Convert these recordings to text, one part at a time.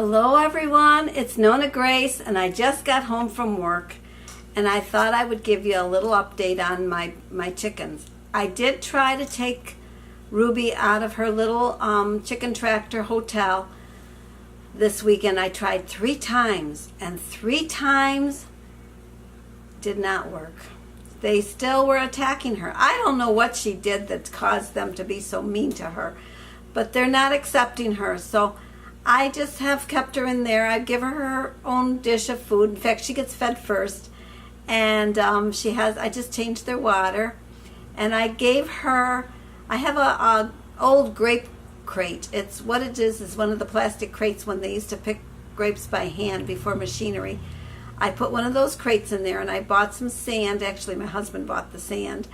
Hello everyone, it's NonnaGrace and I just got home from work and I thought I would give you a little update on my chickens. I did try to take Ruby out of her little chicken tractor hotel this weekend. I tried 3 times and 3 times did not work. They still were attacking her. I don't know what she did that caused them to be so mean to her, but they're not accepting her. So I just have kept her in there. I give her her own dish of food. In fact, she gets fed first. And I just changed their water. And I gave her, I have a old grape crate. It's what it is one of the plastic crates when they used to pick grapes by hand before machinery. I put one of those crates in there and I bought some sand. Actually, my husband bought the sand.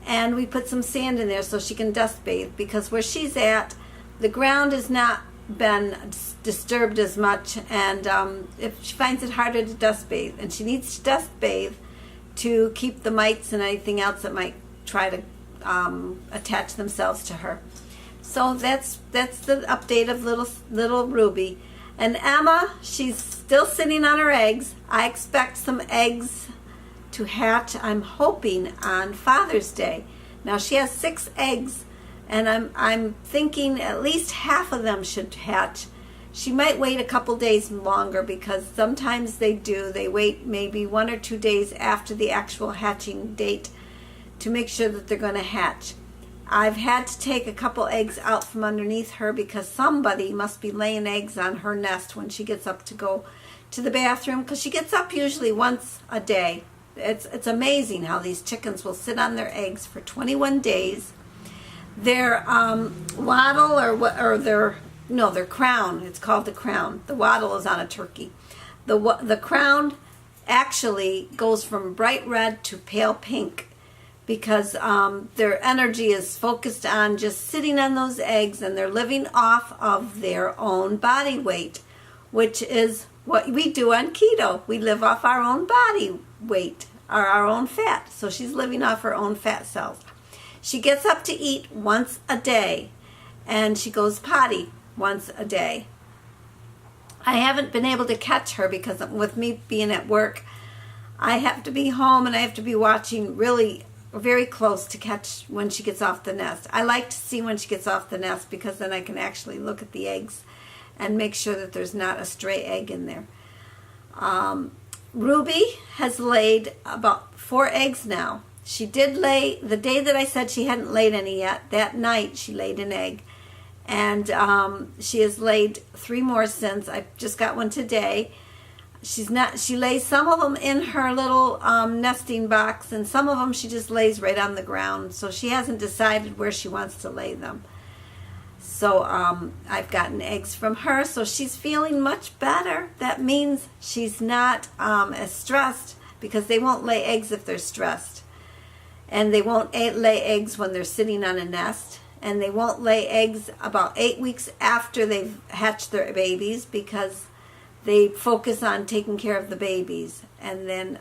And we put some sand in there so she can dust bathe, because where she's at, the ground has not been disturbed as much, and if she finds it harder to dust bathe, and she needs to dust bathe to keep the mites and anything else that might try to attach themselves to her. So that's the update of little Ruby. And Emma, she's still sitting on her eggs. I expect some eggs to hatch, I'm hoping, on Father's Day. Now she has 6 eggs, and I'm thinking at least half of them should hatch. She might wait a couple days longer, because sometimes they do. They wait maybe 1 or 2 days after the actual hatching date to make sure that they're going to hatch. I've had to take a couple eggs out from underneath her because somebody must be laying eggs on her nest when she gets up to go to the bathroom, because she gets up usually once a day. It's amazing how these chickens will sit on their eggs for 21 days. Their wattle or their crown, it's called the crown. The wattle is on a turkey. The crown actually goes from bright red to pale pink, because their energy is focused on just sitting on those eggs, and they're living off of their own body weight, which is what we do on keto. We live off our own body weight, or our own fat. So she's living off her own fat cells. She gets up to eat once a day, and she goes potty once a day. I haven't been able to catch her because with me being at work, I have to be home and I have to be watching really very close to catch when she gets off the nest. I like to see when she gets off the nest, because then I can actually look at the eggs and make sure that there's not a stray egg in there. Ruby has laid about 4 eggs now. She did lay, the day that I said she hadn't laid any yet, that night she laid an egg. And she has laid 3 more since. I just got one today. She lays some of them in her little nesting box, and some of them she just lays right on the ground. So she hasn't decided where she wants to lay them. So I've gotten eggs from her, so she's feeling much better. That means she's not as stressed, because they won't lay eggs if they're stressed. And they won't lay eggs when they're sitting on a nest. And they won't lay eggs about 8 weeks after they've hatched their babies, because they focus on taking care of the babies. And then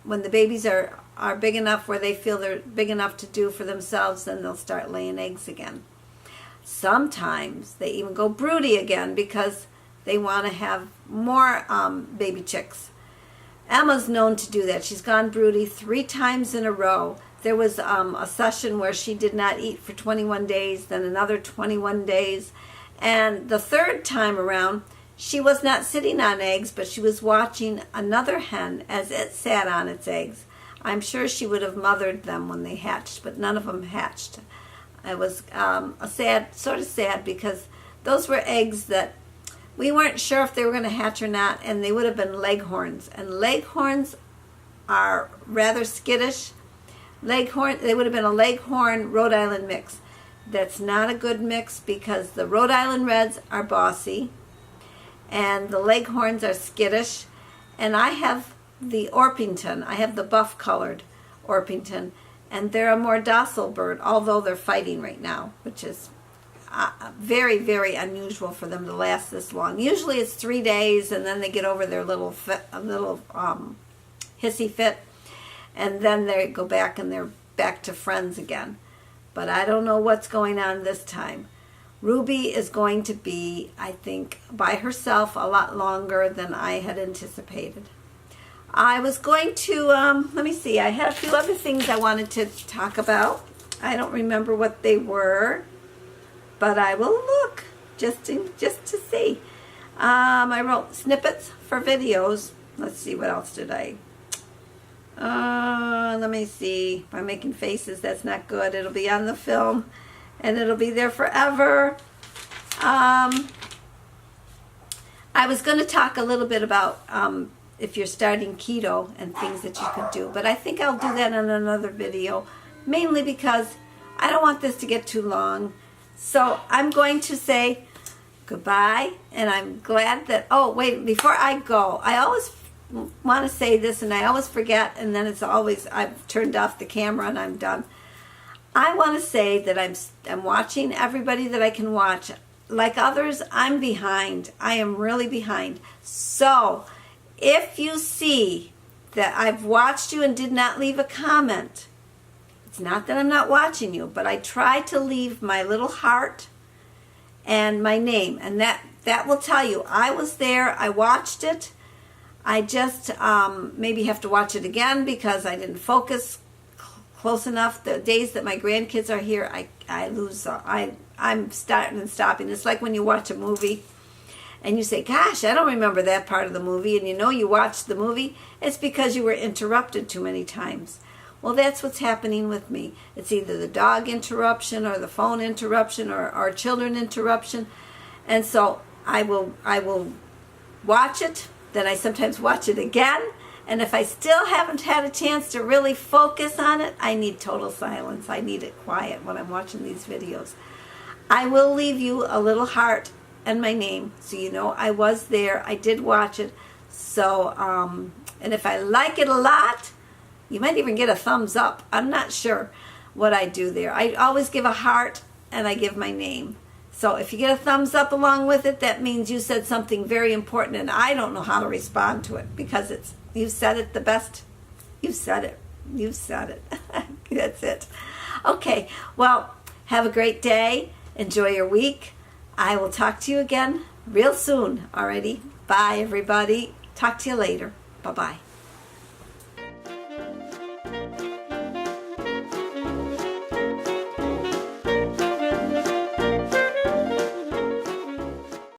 when the babies are big enough where they feel they're big enough to do for themselves, then they'll start laying eggs again. Sometimes they even go broody again, because they want to have more baby chicks. Emma's known to do that. She's gone broody 3 times in a row. There was a session where she did not eat for 21 days, then another 21 days. And the 3rd time around, she was not sitting on eggs, but she was watching another hen as it sat on its eggs. I'm sure she would have mothered them when they hatched, but none of them hatched. It was sort of sad, because those were eggs that we weren't sure if they were going to hatch or not, and they would have been leghorns. And leghorns are rather skittish. They would have been a Leghorn Rhode Island mix. That's not a good mix, because the Rhode Island Reds are bossy and the Leghorns are skittish. And I have the Orpington. I have the buff colored Orpington, and they're a more docile bird, although they're fighting right now, which is very, very unusual for them to last this long. Usually it's 3 days, and then they get over their little hissy fit. And then they go back and they're back to friends again. But I don't know what's going on this time. Ruby is going to be, I think, by herself a lot longer than I had anticipated. I was going to, let me see, I had a few other things I wanted to talk about. I don't remember what they were, but I will look just to see. I wrote snippets for videos. Let's see, what else did I? Let me see. I'm making faces. That's not good. It'll be on the film, and it'll be there forever. I was going to talk a little bit about if you're starting keto and things that you could do, but I think I'll do that in another video, mainly because I don't want this to get too long. So I'm going to say goodbye, and I'm glad that, oh wait, before I go, I always want to say this and I always forget, and then it's always, I've turned off the camera and I'm done. I want to say that I'm watching everybody that I can watch. Like others, I'm behind. I am really behind. So if you see that I've watched you and did not leave a comment, it's not that I'm not watching you, but I try to leave my little heart and my name, and that will tell you I was there, I watched it. I just maybe have to watch it again because I didn't focus close enough. The days that my grandkids are here, I lose. I'm starting and stopping. It's like when you watch a movie and you say, gosh, I don't remember that part of the movie, and you know you watched the movie. It's because you were interrupted too many times. Well, that's what's happening with me. It's either the dog interruption or the phone interruption or children interruption. And so I will watch it. Then I sometimes watch it again. And if I still haven't had a chance to really focus on it, I need total silence. I need it quiet when I'm watching these videos. I will leave you a little heart and my name, so you know I was there. I did watch it. So, and if I like it a lot, you might even get a thumbs up. I'm not sure what I do there. I always give a heart and I give my name. So if you get a thumbs up along with it, that means you said something very important, and I don't know how to respond to it because you've said it the best. You've said it. You've said it. That's it. Okay, well, have a great day. Enjoy your week. I will talk to you again real soon. Alrighty. Bye, everybody. Talk to you later. Bye-bye.